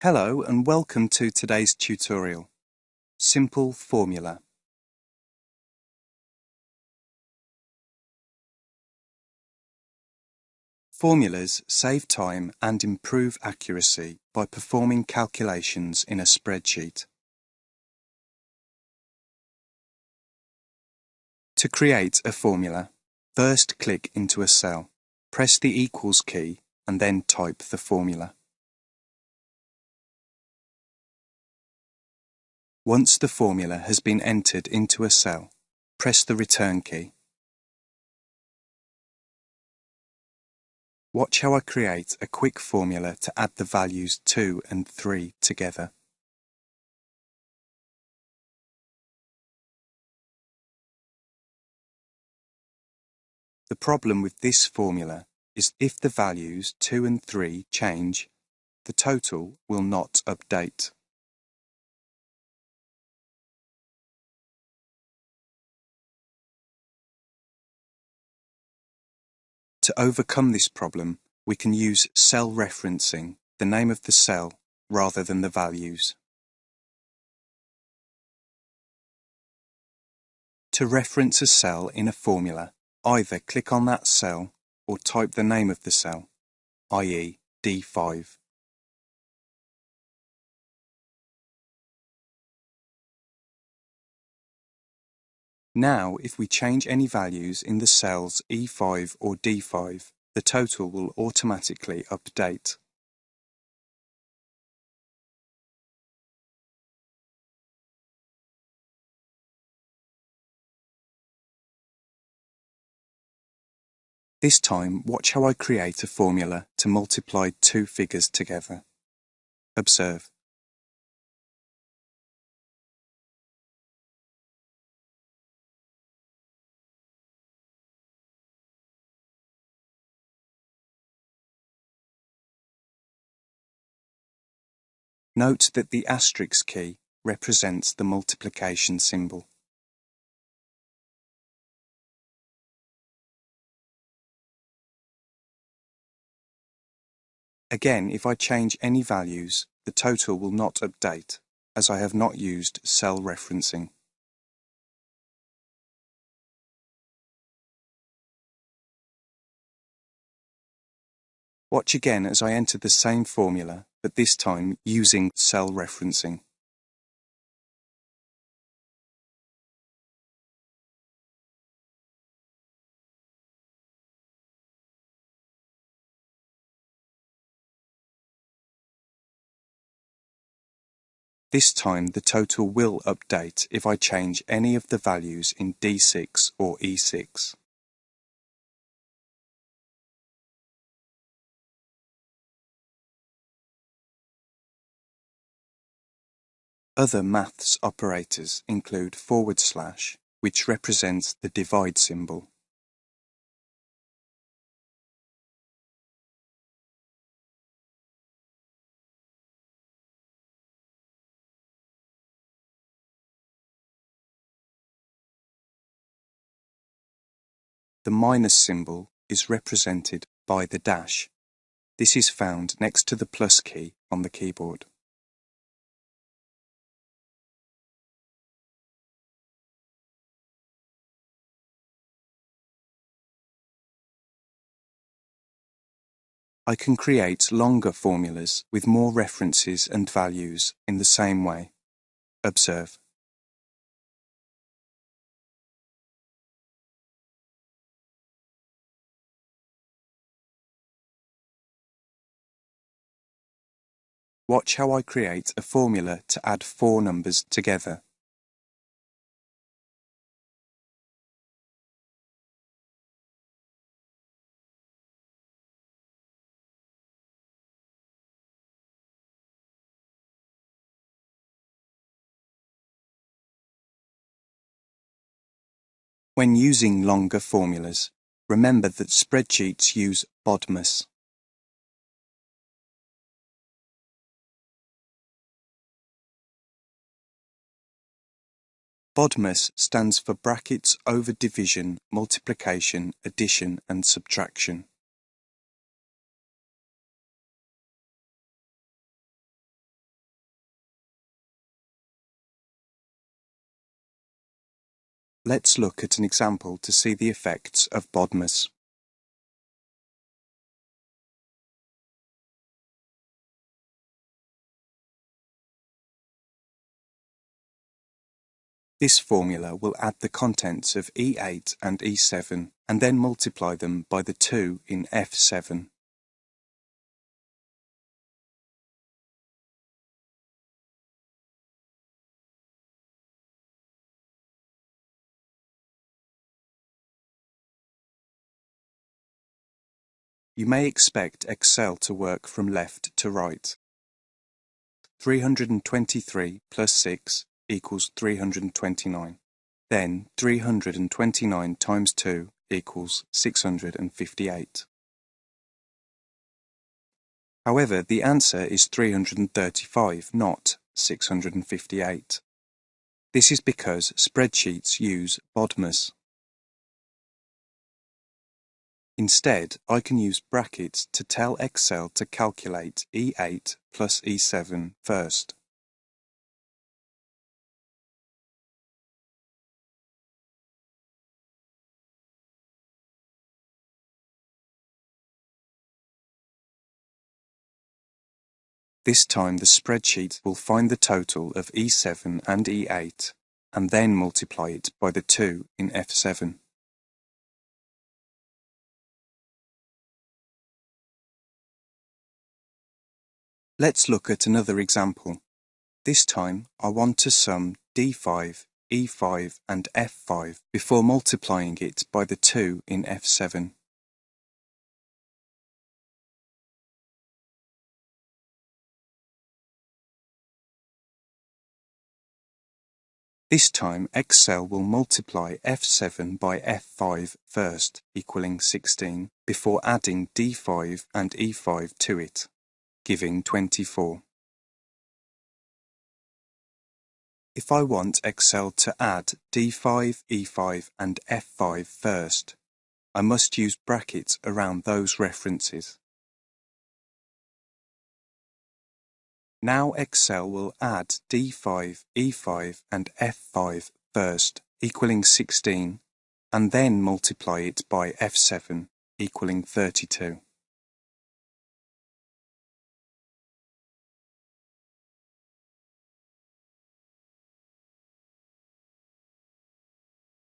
Hello and welcome to today's tutorial. Simple formula. Formulas save time and improve accuracy by performing calculations in a spreadsheet. To create a formula, first click into a cell, press the equals key and then type the formula. Once the formula has been entered into a cell, press the return key. Watch how I create a quick formula to add the values 2 and 3 together. The problem with this formula is if the values 2 and 3 change, the total will not update. To overcome this problem, we can use cell referencing, the name of the cell, rather than the values. To reference a cell in a formula, either click on that cell or type the name of the cell, i.e. D5. Now, if we change any values in the cells E5 or D5, the total will automatically update. This time, watch how I create a formula to multiply two figures together. Observe. Note that the asterisk key represents the multiplication symbol. Again, if I change any values, the total will not update, as I have not used cell referencing. Watch again as I enter the same formula, but this time using cell referencing. This time the total will update if I change any of the values in D6 or E6. Other maths operators include /, which represents the divide symbol. The minus symbol is represented by the dash. This is found next to the plus key on the keyboard. I can create longer formulas with more references and values in the same way. Observe. Watch how I create a formula to add 4 numbers together. When using longer formulas, remember that spreadsheets use BODMAS. BODMAS stands for brackets over division, multiplication, addition and subtraction. let's look at an example to see the effects of BODMAS. This formula will add the contents of E8 and E7 and then multiply them by the 2 in F7. You may expect Excel to work from left to right. 323 plus 6 equals 329. Then 329 times 2 equals 658. However, the answer is 335, not 658. This is because spreadsheets use BODMAS. Instead, I can use brackets to tell Excel to calculate E8 plus E7 first. This time the spreadsheet will find the total of E7 and E8 and then multiply it by the 2 in F7. Let's look at another example. This time I want to sum D5, E5 and F5 before multiplying it by the 2 in F7. This time Excel will multiply F7 by F5 first, equaling 16, before adding D5 and E5 to it, giving 24. If I want Excel to add D5, E5 and F5 first, I must use brackets around those references. Now Excel will add D5, E5 and F5 first, equaling 16, and then multiply it by F7, equaling 32.